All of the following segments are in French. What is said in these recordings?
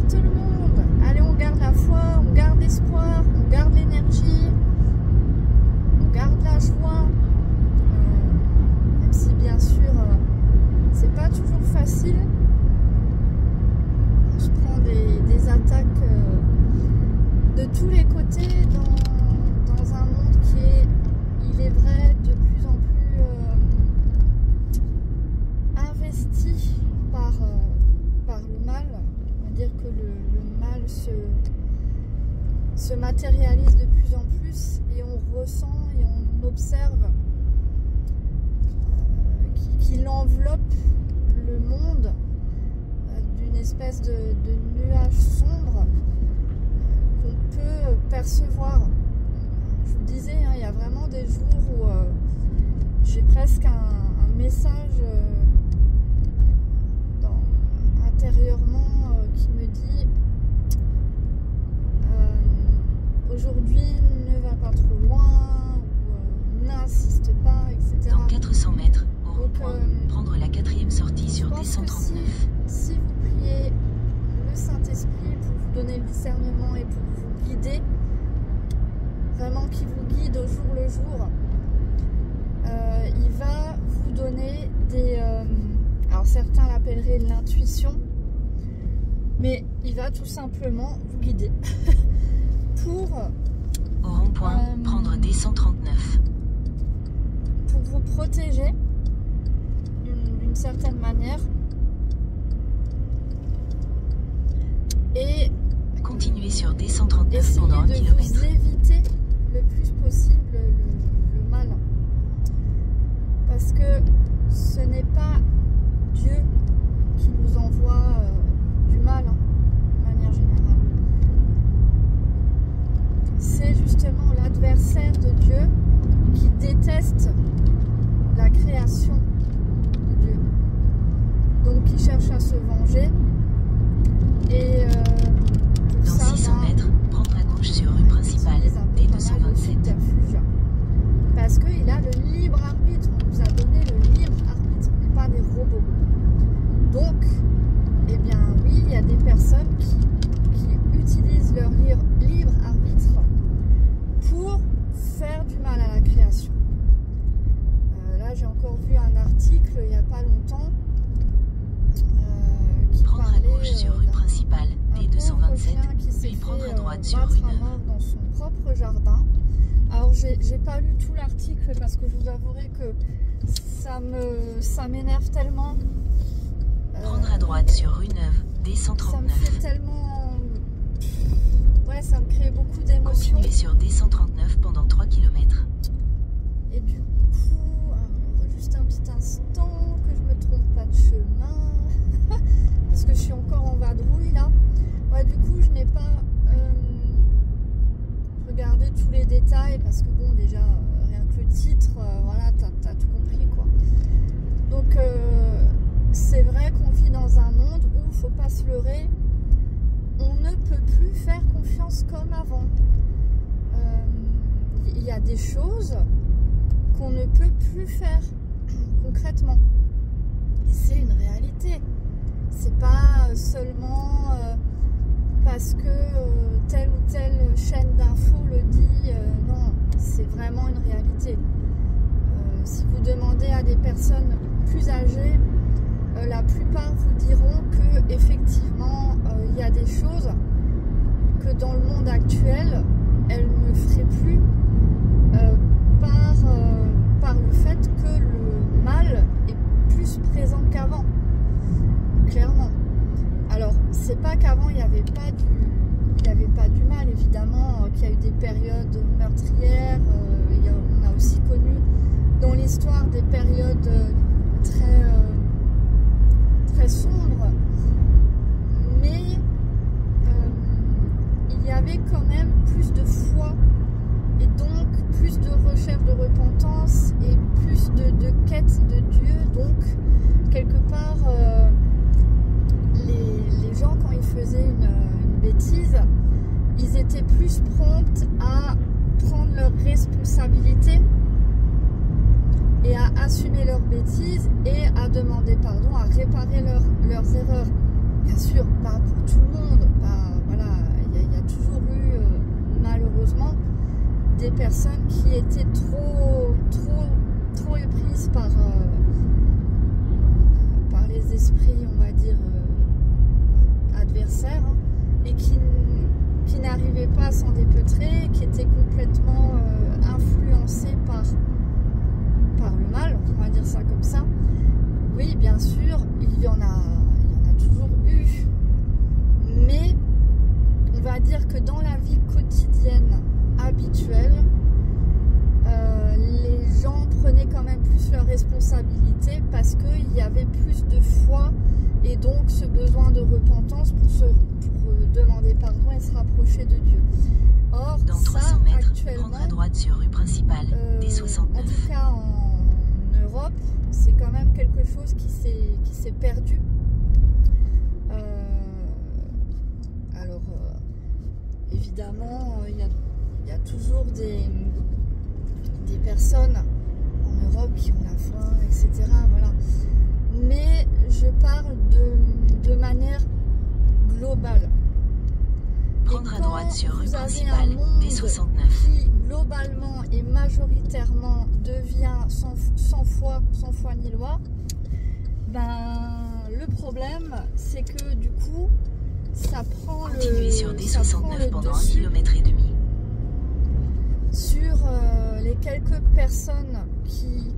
tout le monde. Allez, on garde la foi, on garde l'espoir, on garde l'énergie, on garde la joie. Même si bien sûr, c'est pas toujours facile. On se prend des attaques de tous les côtés dans un monde qui est, il est vrai, de plus en plus investi par le mal. On va dire que le mal se matérialise de plus en plus et on ressent et on observe qu'il enveloppe le monde d'une espèce de nuage sombre qu'on peut percevoir. Je vous disais, hein, il y a vraiment des jours où j'ai presque un message intérieurement qui me dit aujourd'hui ne va pas trop loin, ou n'insiste pas, etc. Dans 400 mètres, au rond-point, prendre la 4e sortie sur D139. Si vous priez le Saint-Esprit pour vous donner le discernement et pour vous guider, vraiment qui vous guide au jour le jour, il va vous donner des... alors certains l'appelleraient l'intuition, mais il va tout simplement vous guider pour... Au rond-point, prendre D139. Pour vous protéger d'une certaine manière. Et continuez sur D139 pendant 1 km. Vous éviter le plus possible le mal. Parce que ce n'est pas Dieu qui nous envoie du mal, hein, de manière générale. C'est justement l'adversaire de Dieu qui déteste la création de Dieu. Donc qui cherche à se venger. Et dans ça, 600 mètres, prendre à gauche sur rue principale, D227. Parce qu'il a le libre arbitre, on nous a donné le libre arbitre, on n'est pas des robots. Donc, eh bien oui, il y a des personnes qui utilisent leur libre arbitre pour faire du mal à la création. Là, j'ai encore vu un article il n'y a pas longtemps qui prendre parlait à gauche sur rue principale, D227, puis prendre à droite sur rue Neuve. Dans son propre jardin. Alors, j'ai pas lu tout l'article parce que je vous avouerai que ça m'énerve tellement. Prendre à droite sur rue Neuve, D139. Ça me fait tellement... Ouais, ça me crée beaucoup d'émotions. Continuez sur D139 pendant 3 km. Et du coup, juste un petit instant, que je me trompe pas de chemin. Parce que je suis encore en vadrouille là. Ouais, du coup, je n'ai pas regardé tous les détails parce que bon, déjà, rien que le titre, voilà, t'as tout compris quoi. Donc, c'est vrai qu'on vit dans un monde où, il ne faut pas se leurrer, on ne peut plus faire confiance comme avant. Il y a des choses qu'on ne peut plus faire concrètement. Et c'est une réalité. C'est pas seulement parce que telle ou telle chaîne d'infos le dit. Non, c'est vraiment une réalité. Si vous demandez à des personnes plus âgées, la plupart vous diront que effectivement il y a des choses que dans le monde actuel elles ne feraient plus par le fait que le mal est plus présent qu'avant, clairement. Alors c'est pas qu'avant il n'y avait pas du mal, évidemment qu'il y a eu des périodes meurtrières, on a aussi connu dans l'histoire des périodes très sombres, mais il y avait quand même plus de foi et donc plus de recherche de repentance et plus de quête de Dieu. Donc quelque part les gens, quand ils faisaient une bêtise, ils étaient plus prompts à prendre leurs responsabilités et à assumer leurs bêtises et à demander pardon, à réparer leurs erreurs. bien sûr, pas pour tout le monde. Voilà, il y a toujours eu, malheureusement, des personnes qui étaient trop éprises par les esprits, on va dire, adversaires, hein, et qui n'arrivaient pas à s'en dépeutrer, qui étaient complètement influencés par le mal, on va dire ça comme ça. Oui, bien sûr, il y en a toujours eu, mais on va dire que dans la vie quotidienne habituelle, les gens prenaient quand même plus leurs responsabilités parce qu'il y avait plus de foi et donc ce besoin de repentance pour demander pardon et se rapprocher de Dieu. Or, dans 300 mètres, prendre à droite sur rue principale, D69. En tout cas en Europe, c'est quand même quelque chose qui s'est perdu. Alors, évidemment, il y a toujours des personnes en Europe qui ont la foi, etc. Voilà. Mais je parle de manière globale. Prendre à droite sur rue principale, D69. Qui globalement et majoritairement devient sans foi ni loi, ben, le problème c'est que du coup ça prend Continuez sur D69 pendant 1,5 km sur les quelques personnes qui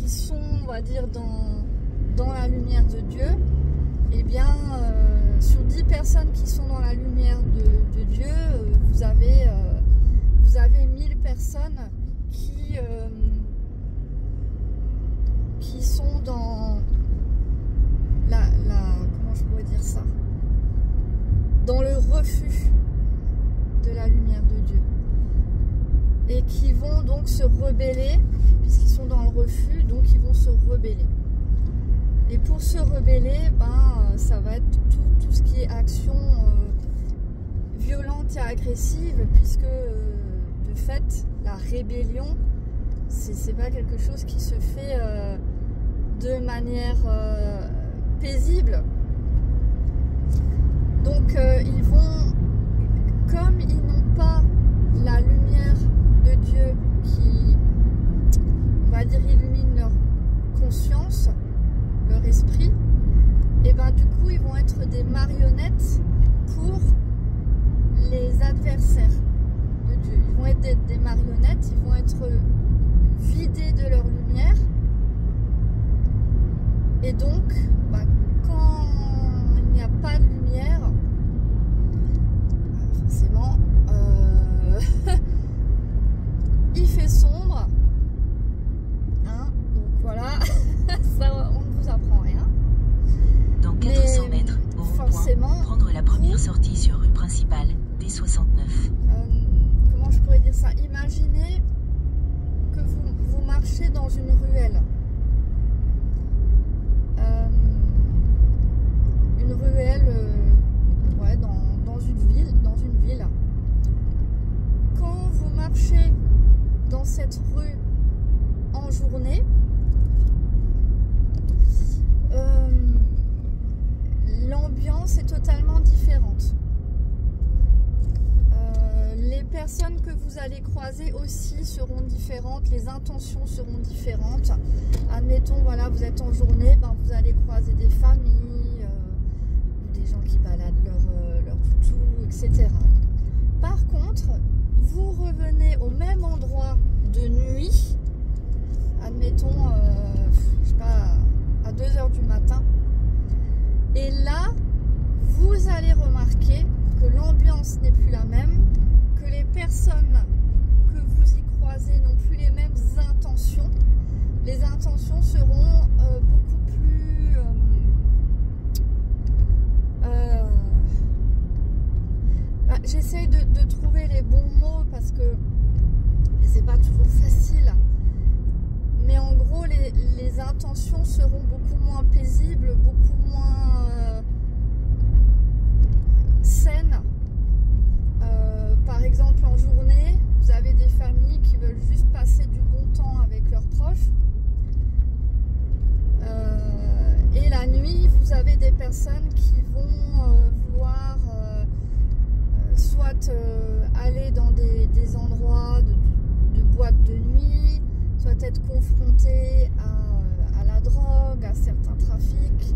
sont, on va dire, dans la lumière de Dieu. Eh bien, sur 10 personnes qui sont dans la lumière de Dieu, vous avez 1000 personnes qui sont dans comment je pourrais dire ça, dans le refus de la lumière de Dieu, et qui vont donc se rebeller, puisqu'ils sont dans le refus, donc ils vont se rebeller. Et pour se rebeller, ben, ça va être tout ce qui est action violente et agressive, puisque de fait, la rébellion, c'est pas quelque chose qui se fait de manière paisible. Donc ils vont, comme ils n'ont pas la lumière de Dieu qui, on va dire, illumine leur conscience, leur esprit, et ben du coup ils vont être des marionnettes pour les adversaires de Dieu. Ils vont être des marionnettes, ils vont être vidés de leur lumière, et donc ben, quand il n'y a pas de lumière, forcément il fait sombre, hein, donc voilà. Ça, on ne vous apprend rien. Dans 400 mètres, au forcément, point, prendre la première sortie sur rue principale, D69. Comment je pourrais dire ça? Imaginez que vous marchez dans une ruelle. Une ruelle, ouais, dans une ville. Quand vous marchez dans cette rue en journée, l'ambiance est totalement différente. Les personnes que vous allez croiser aussi seront différentes, les intentions seront différentes. Admettons, voilà, vous êtes en journée, ben, vous allez croiser des familles, des gens qui baladent leur toutou, etc. Par contre, vous revenez au même endroit de nuit, admettons, je sais pas, à 2 h du matin, et là, vous allez remarquer que l'ambiance n'est plus la même, que les personnes que vous y croisez n'ont plus les mêmes intentions. Les intentions seront beaucoup plus j'essaye de trouver les bons mots parce que c'est pas toujours facile, mais en gros les intentions seront beaucoup moins paisibles, beaucoup moins saines. Par exemple, en journée, vous avez des familles qui veulent juste passer du bon temps avec leurs proches, et la nuit, vous avez des personnes qui vont soit être confrontée à la drogue, à certains trafics,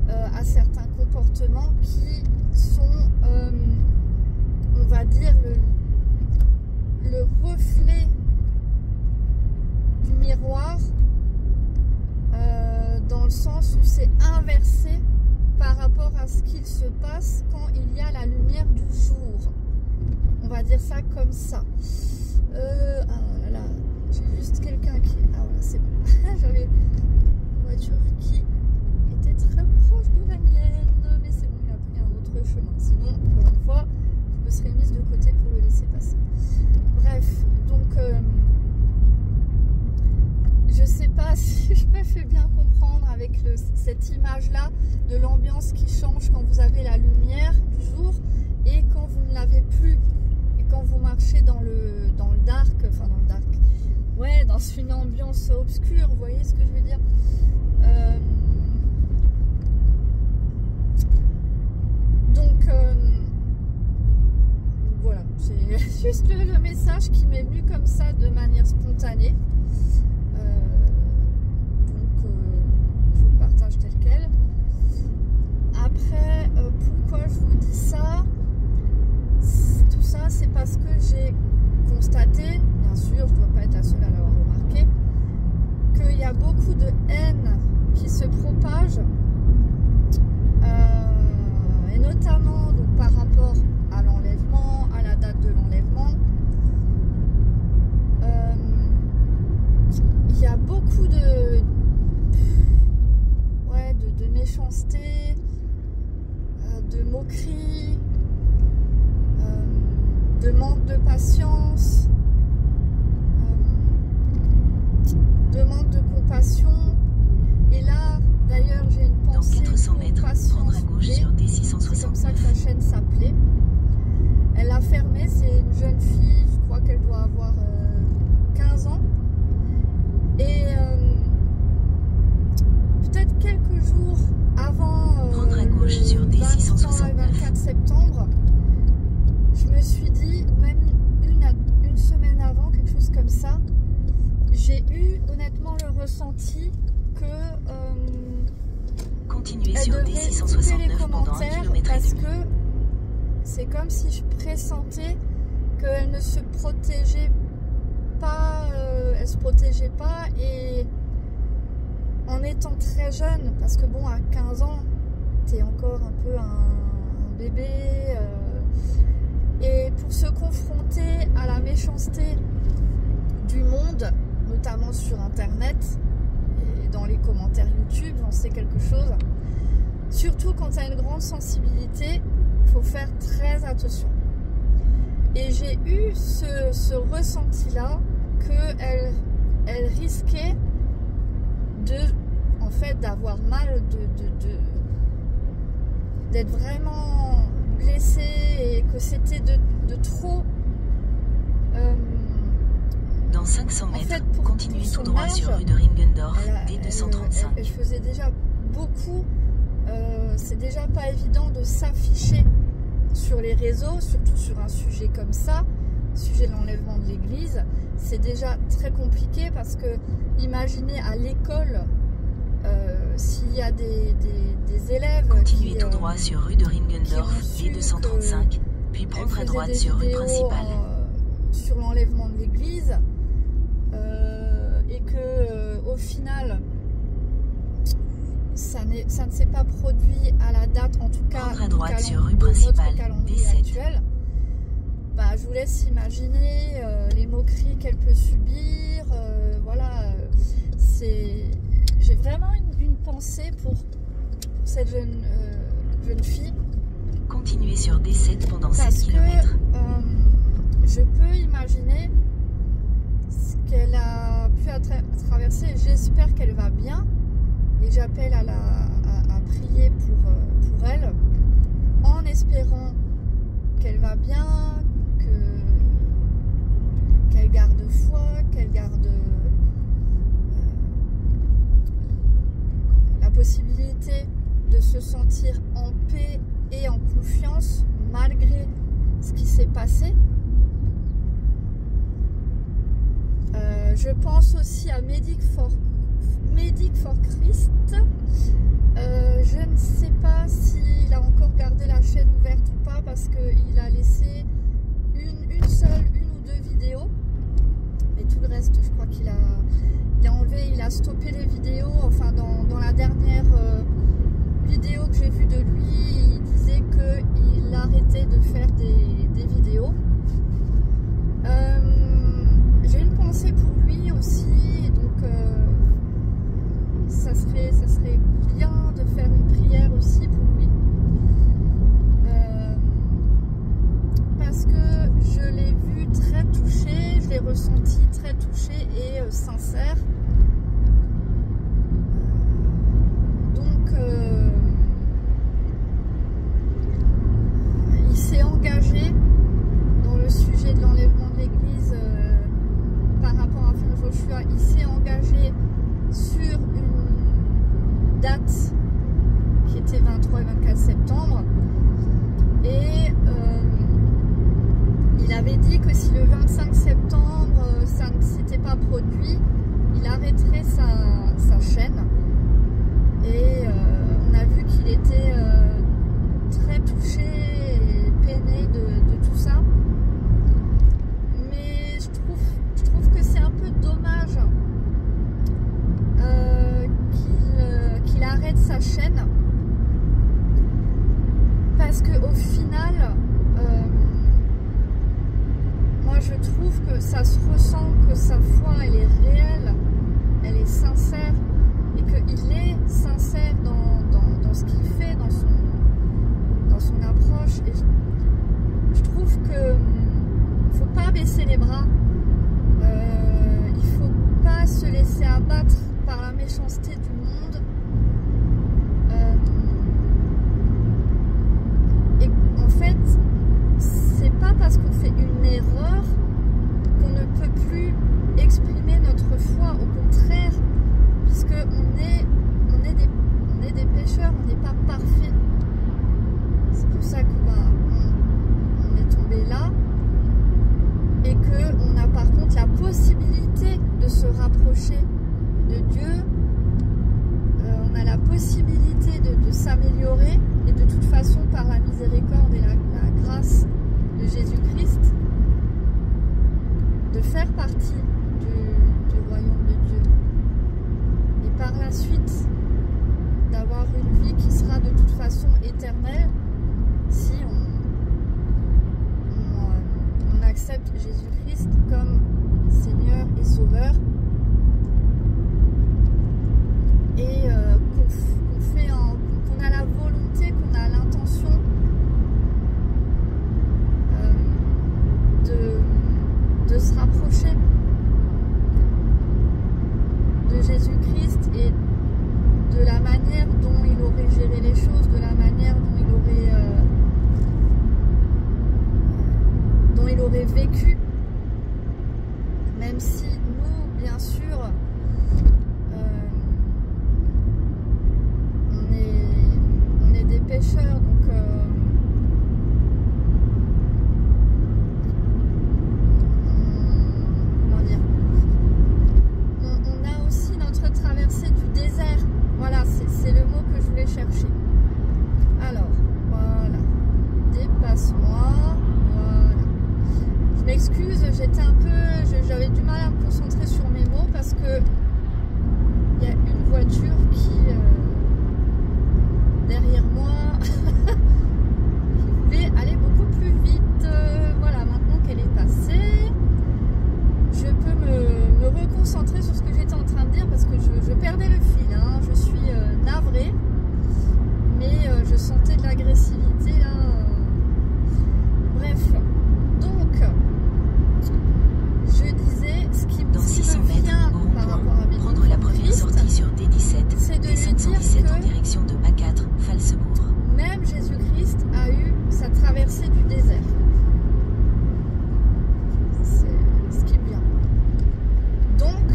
à certains comportements qui sont, on va dire, le reflet du miroir, dans le sens où c'est inversé par rapport à ce qu'il se passe quand il y a la lumière du jour. On va dire ça comme ça. Ah là là, j'ai juste quelqu'un qui... Ah voilà, c'est bon. J'avais une voiture qui était très proche de la mienne, mais c'est bon, il a pris un autre chemin. Sinon, encore une fois, je me serais mise de côté pour le laisser passer. Bref, donc... je sais pas si je me fais bien comprendre avec cette image-là de l'ambiance qui change quand vous avez la lumière du jour et quand vous ne l'avez plus. Et quand vous marchez dans le dark, enfin dans le dark, ouais, dans une ambiance obscure, vous voyez ce que je veux dire. Donc, voilà, c'est juste le message qui m'est venu comme ça de manière spontanée. Je vous le partage tel quel. Après, pourquoi je vous dis ça? Tout ça, c'est parce que j'ai constaté, bien sûr, je ne dois pas être la seule à l'avoir remarqué, qu'il y a beaucoup de haine qui se propage, et notamment donc, par rapport à l'enlèvement, à la date de l'enlèvement. Il y a beaucoup de méchanceté, de moquerie, de manque de patience, de manque de compassion. Et là, d'ailleurs, j'ai une pensée dans 400 mètres, prendre à gauche sur D669. C'est comme ça que sa chaîne s'appelait. Elle l'a fermée, c'est une jeune fille, je crois qu'elle doit avoir 15 ans. Et peut-être quelques jours avant prendre à gauche sur D669. Le 24 septembre, je me suis dit, même une semaine avant, quelque chose comme ça, j'ai eu honnêtement le ressenti que continuez sur D669 pendant 1 km parce que c'est comme si je pressentais qu'elle ne se protégeait pas, elle se protégeait pas, et en étant très jeune, parce que bon, à 15 ans, t'es encore un peu un bébé, et pour se confronter à la méchanceté du monde, notamment sur internet et dans les commentaires YouTube, j'en sais quelque chose. Surtout quand tu as une grande sensibilité, il faut faire très attention. Et j'ai eu ce ressenti-là qu'elle risquait en fait, d'avoir mal, d'être vraiment blessée, et que c'était de trop. Dans 500 mètres, en fait, continuez tout droit sur rue de Ringendorf, D235. Elle faisait déjà beaucoup. C'est déjà pas évident de s'afficher sur les réseaux, surtout sur un sujet comme ça, sujet de l'enlèvement de l'église. C'est déjà très compliqué parce que, imaginez à l'école, s'il y a des élèves. Continuez tout droit sur rue de Ringendorf, D235, puis prendre à droite sur rue principale. Sur l'enlèvement de l'église, et que au final ça ne s'est pas produit à la date, en tout cas prendre à droite sur rue principale, D7 actuel. Bah, je vous laisse imaginer les moqueries qu'elle peut subir, voilà, j'ai vraiment une pensée pour cette jeune fille. Continuez sur D7 pendant 7 km. Je peux imaginer ce qu'elle a pu traverser. J'espère qu'elle va bien, et j'appelle à prier pour elle, en espérant qu'elle va bien, qu'elle garde foi, qu'elle garde la possibilité de se sentir en paix et en confiance malgré ce qui s'est passé. Je pense aussi à Medic for Christ. Je ne sais pas s'il a encore gardé la chaîne ouverte ou pas, parce qu'il a laissé une ou deux vidéos. Mais tout le reste, je crois qu'il a enlevé, il a stoppé les vidéos. Enfin, dans la dernière vidéo que j'ai vue de lui, il disait qu'il arrêtait de faire des vidéos. J'ai une pensée pour lui aussi, donc ça serait bien de faire une prière aussi pour lui, parce que je l'ai vu très touché, je l'ai ressenti très touché et sincère. Donc il s'est engagé dans le sujet de l'enlèvement de l'église. Par rapport à Frère Joshua, il s'est engagé sur une date qui était 23 et 24 septembre, et il avait dit que si le 25 septembre ça ne s'était pas produit, il arrêterait sa chaîne. Et on a vu qu'il était très touché et peiné de tout ça. Mais je trouve que c'est un peu dommage qu'il arrête sa chaîne, parce qu'au final, moi je trouve que ça se ressent, que sa foi elle est réelle, elle est sincère, et qu'il est sincère dans ce qu'il fait, dans son approche. Et je trouve que faut pas baisser les bras, il faut pas se laisser abattre par la méchanceté du monde, et en fait c'est pas parce qu'on fait une erreur qu'on ne peut plus exprimer notre foi, au contraire, puisque on est des pécheurs, on n'est pas parfaits. C'est pour ça que on est tombé là, et qu'on a par contre la possibilité de se rapprocher de Dieu. On a la possibilité de s'améliorer, et de toute façon par la miséricorde et la grâce de Jésus-Christ, de faire partie du royaume de Dieu, et par la suite d'avoir une vie qui sera de toute façon éternelle si on accepte Jésus-Christ comme Seigneur et Sauveur, et qu'on a la volonté, qu'on a l'intention de se rapprocher de Jésus-Christ, et de la manière dont il aurait géré les choses, de la manière dont il aurait vécu, même si nous, bien sûr, on est des pécheurs, donc comment dire, on a aussi notre traversée du désert. Voilà, c'est le mot que je voulais chercher. Alors, voilà, dépasse-moi, voilà. Je m'excuse, j'avais du mal à me concentrer sur mes mots, parce que il y a une voiture qui, derrière moi, qui voulait aller beaucoup plus vite. Voilà, maintenant qu'elle est passée, je peux me reconcentrer sur ce que j'étais en train de dire, parce que je perdais le fil, hein. Je suis navrée, mais je sentais de l'agressivité là. Bref, donc je disais, ce qui me vient par rapport à mes prendre la première sortie sur D17, c'est de lui dire 517 en que direction de A4, Falsebourg. même Jésus-Christ a eu sa traversée du désert. C'est ce qui me vient. Donc,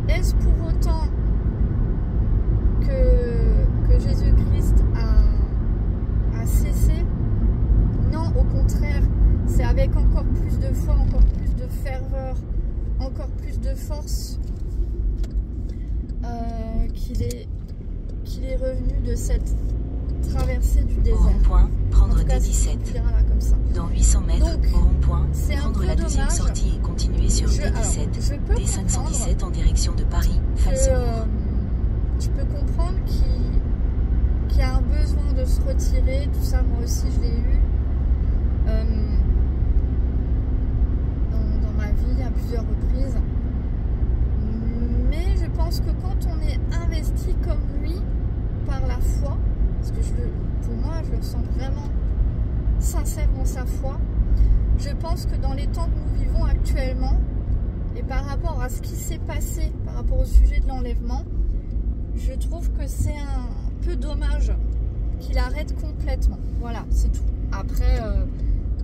est-ce pour autant que Jésus-Christ a cessé? Non, au contraire, c'est avec encore plus de foi, encore plus de ferveur encore plus de force qu'il est revenu de cette traversée du désert. Au rond-point, prendre En tout cas, D17. là, comme ça. Dans 800 mètres, Donc, au rond-point, c'est un prendre peu la deuxième dommage. sortie et continuer sur Je D17. peux D517 en direction de Paris, Falsebourg. je peux comprendre qu'il y a un besoin de se retirer, tout ça, moi aussi je l'ai eu dans ma vie à plusieurs reprises. Mais je pense que quand on est investi comme lui par la foi, parce que pour moi je le sens vraiment sincère dans sa foi, je pense que dans les temps que nous vivons actuellement, et par rapport à ce qui s'est passé, par rapport au sujet de l'enlèvement, je trouve que c'est un peu dommage qu'il arrête complètement. Voilà, c'est tout. Après,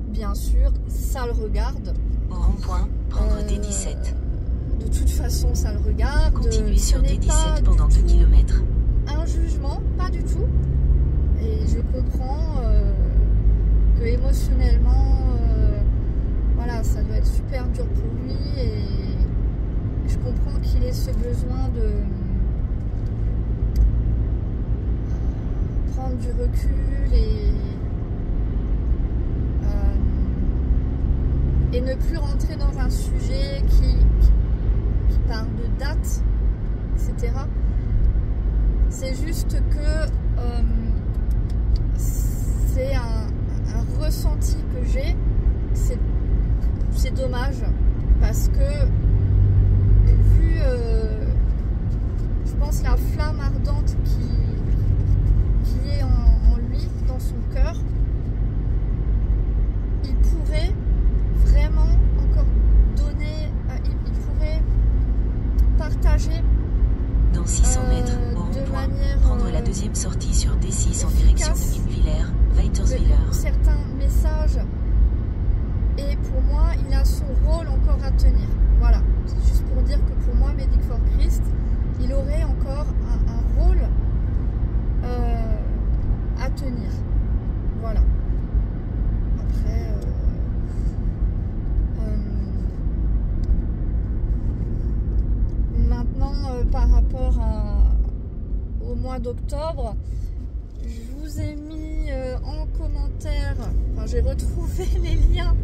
bien sûr, ça le regarde. Au rond-point, prendre D17. De toute façon, ça le regarde. Continuer sur Ce n'est D17 pas pendant du 2 tout km. un jugement, pas du tout. Et je comprends que émotionnellement, voilà, ça doit être super dur pour lui. Et je comprends qu'il ait ce besoin de prendre du recul et ne plus rentrer dans un sujet qui parle de date, etc. C'est juste que c'est un ressenti que j'ai. C'est dommage parce que vu, je pense, la flamme ardente qui est en lui, dans son cœur, il pourrait vraiment encore donner, il pourrait partager dans 600 mètres, au rond-point, prendre la deuxième sortie sur D6 en direction de Guimvillers, Weiterswiller. Certains messages, et pour moi, il a son rôle encore à tenir. Voilà, c'est juste pour dire que pour moi, Medic for Christ, il aurait encore un rôle à tenir. Voilà. Après, maintenant, par rapport au mois d'octobre, je vous ai mis en commentaire, enfin, j'ai retrouvé les liens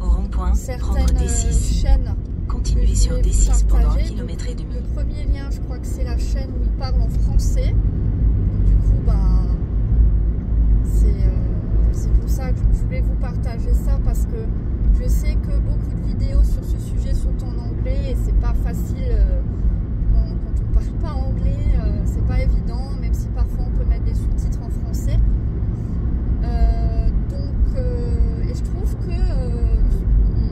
au rond-point, prendre D6. Chaînes. Continuez sur D6 pendant 1,5 km. Le premier lien, je crois que c'est la chaîne où il parle en français. Du coup, bah, c'est pour ça que je voulais vous partager ça, parce que je sais que beaucoup de vidéos sur ce sujet sont en anglais et c'est pas facile quand on parle pas anglais, c'est pas évident, même si parfois on peut mettre des sous-titres en français. Et je trouve que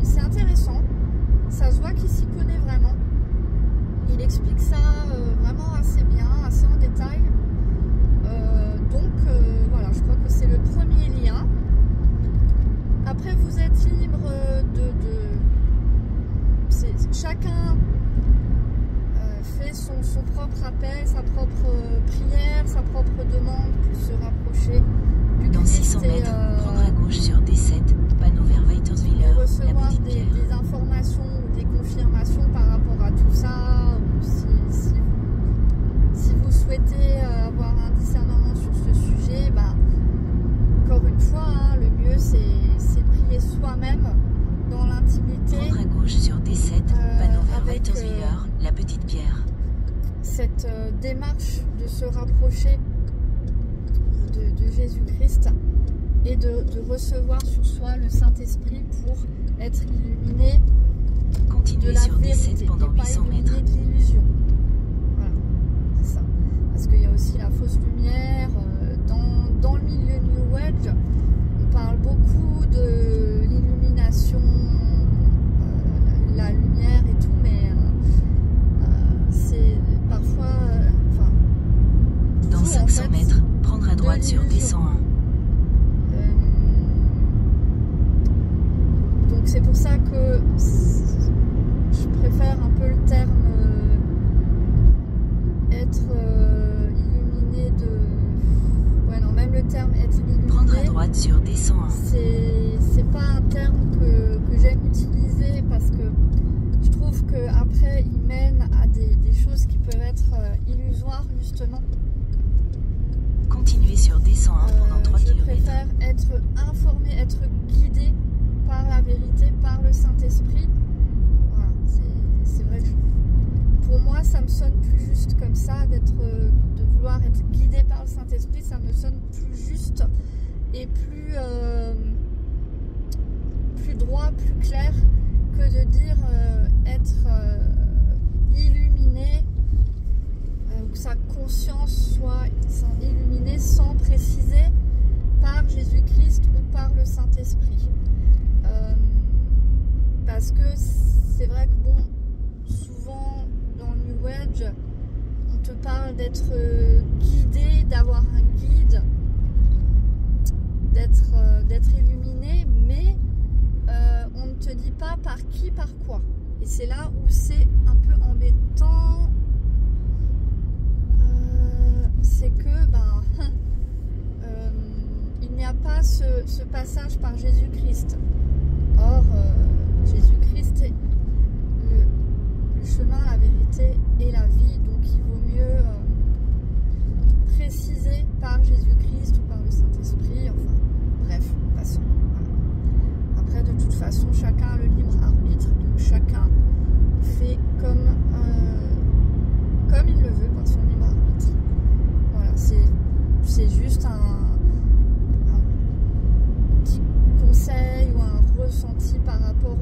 c'est intéressant, ça se voit qu'il s'y connaît vraiment. Il explique ça vraiment assez bien, assez en détail. Voilà, je crois que c'est le premier lien. Après, vous êtes libre chacun fait son propre appel, sa propre prière, sa propre demande pour se rapprocher du Christ. Dans 600 mètres, prendre à gauche sur D7, panneau vers Weiterswiller, la recevoir petite pierre. des informations ou des confirmations par rapport à tout ça, ou si vous souhaitez avoir un discernement sur ce sujet, bah, encore une fois, hein, le mieux c'est de prier soi-même dans l'intimité. Prendre à gauche sur D7, panneau vers Weiterswiller, la petite pierre. Cette démarche de se rapprocher de Jésus-Christ et de recevoir sur soi le Saint-Esprit pour être illuminé de Continuez la sur vérité, D7 pendant et pas 800 illuminé mètres. de l'illusion. Voilà, c'est ça. Parce qu'il y a aussi la fausse lumière. Dans le milieu New Age, on parle beaucoup de l'illumination, la lumière et tout, mais c'est parfois... Dans 500 mètres, prendre à droite sur D101. Donc c'est pour ça que je préfère un peu le terme être illuminé de... Ouais non, même le terme être illuminé... Prendre à droite droite sur D101. C'est pas un terme que j'aime utiliser parce que je trouve qu'après il mène à des choses qui peuvent être illusoires justement. Continuez sur D101 pendant 3 km. Je préfère être informé, être guidé par la vérité, par le Saint-Esprit. Voilà, c'est vrai que pour moi ça me sonne plus juste comme ça, de vouloir être guidé par le Saint-Esprit, ça me sonne plus juste et plus droit, plus clair que de dire être illuminé, que sa conscience soit illuminée sans préciser par Jésus-Christ ou par le Saint-Esprit. Parce que c'est vrai que bon, souvent dans le New Age, on te parle d'être guidé, d'avoir un guide, d'être illuminé, mais on ne te dit pas par qui, par quoi. Et c'est là où c'est un peu embêtant. C'est que il n'y a pas ce passage par Jésus-Christ. Or, Jésus-Christ est le chemin, la vérité et la vie, donc il vaut mieux préciser par Jésus-Christ ou par le Saint-Esprit, enfin bref, passons. Voilà. Après, de toute façon, chacun a le libre arbitre, donc chacun fait comme il le veut par son libre arbitre. Voilà, c'est juste un petit conseil ou un ressenti par rapport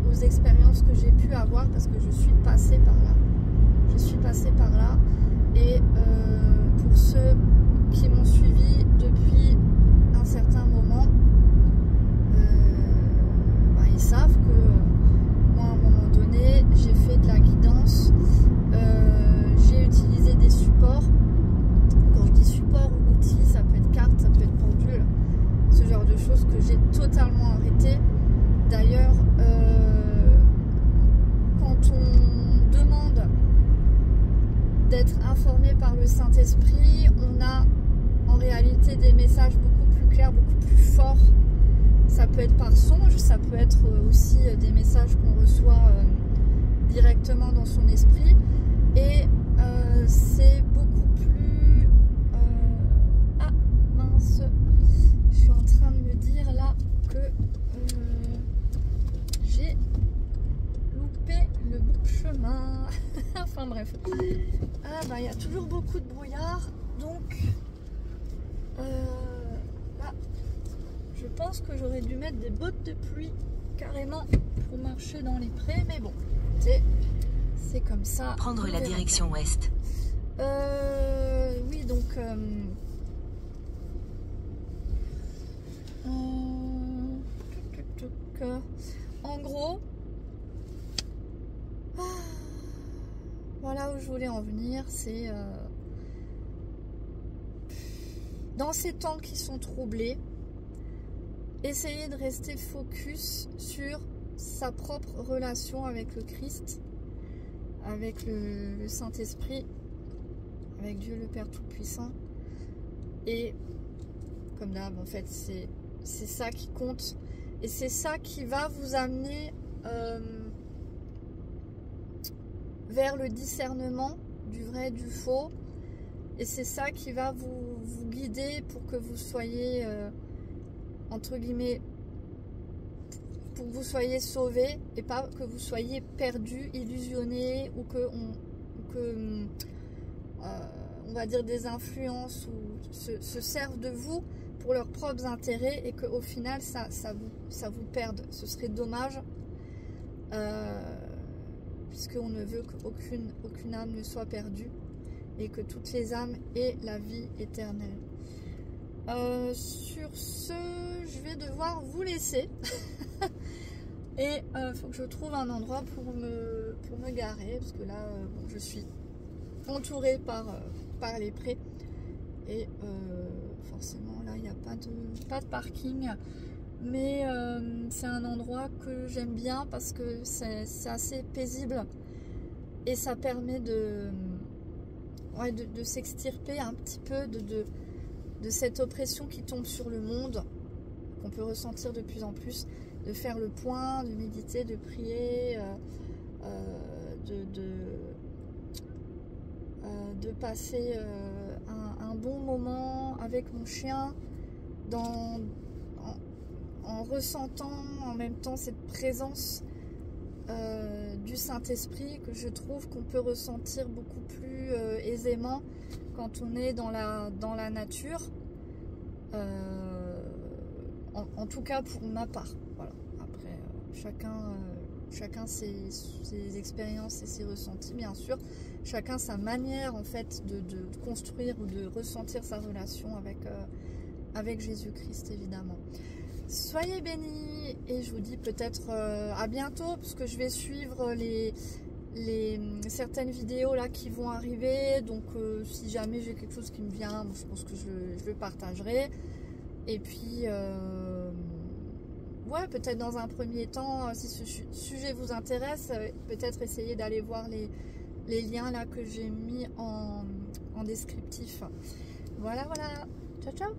aux expériences que j'ai pu avoir, parce que je suis passée par là. Je suis passée par là, et pour ceux qui m'ont suivi depuis un certain moment, ils savent que moi à un moment donné j'ai fait de la guidance, j'ai utilisé des supports. Quand je dis support ou outils, ça peut être carte, ça peut être pendule, ce genre de choses que j'ai totalement arrêté. D'ailleurs, quand on demande d'être informé par le Saint-Esprit, on a en réalité des messages beaucoup plus clairs, beaucoup plus forts. Ça peut être par songe, ça peut être aussi des messages qu'on reçoit directement dans son esprit. Et c'est beaucoup plus... Ah mince, je suis en train de me dire là que j'ai loupé le bout de chemin. Enfin bref. Ah bah il y a toujours beaucoup de brouillard, donc là je pense que j'aurais dû mettre des bottes de pluie carrément pour marcher dans les prés, mais bon, c'est comme ça. Prendre la direction ouest. Oui, donc en gros, voilà où je voulais en venir, c'est dans ces temps qui sont troublés, essayer de rester focus sur sa propre relation avec le Christ, avec le Saint-Esprit, avec Dieu le Père Tout-Puissant. Et comme d'hab, en fait, c'est ça qui compte. Et c'est ça qui va vous amener vers le discernement du vrai et du faux. Et c'est ça qui va vous guider pour que vous soyez, entre guillemets, pour que vous soyez sauvés et pas que vous soyez perdus, illusionnés, ou on va dire des influences ou se servent de vous pour leurs propres intérêts et qu'au final ça vous perde. Ce serait dommage, puisqu'on ne veut qu'aucune âme ne soit perdue et que toutes les âmes aient la vie éternelle. Sur ce, je vais devoir vous laisser et il faut que je trouve un endroit pour me garer, parce que là bon, je suis entourée par les prés et forcément là il n'y a pas de parking, mais c'est un endroit que j'aime bien parce que c'est assez paisible et ça permet de s'extirper un petit peu cette oppression qui tombe sur le monde, qu'on peut ressentir de plus en plus, de faire le point, de méditer, de prier, de passer un bon moment avec mon chien, en ressentant en même temps cette présence du Saint-Esprit que je trouve qu'on peut ressentir beaucoup plus aisément quand on est dans la nature. En tout cas pour ma part. Voilà. Après, chacun ses expériences et ses ressentis, bien sûr. Chacun sa manière en fait de construire ou de ressentir sa relation avec Jésus-Christ, évidemment. Soyez bénis et je vous dis peut-être à bientôt, parce que je vais suivre certaines vidéos là qui vont arriver. Donc si jamais j'ai quelque chose qui me vient, je pense que je le partagerai. Et puis ouais, peut-être dans un premier temps, si ce sujet vous intéresse, peut-être essayer d'aller voir les liens là que j'ai mis en descriptif. Voilà, ciao ciao.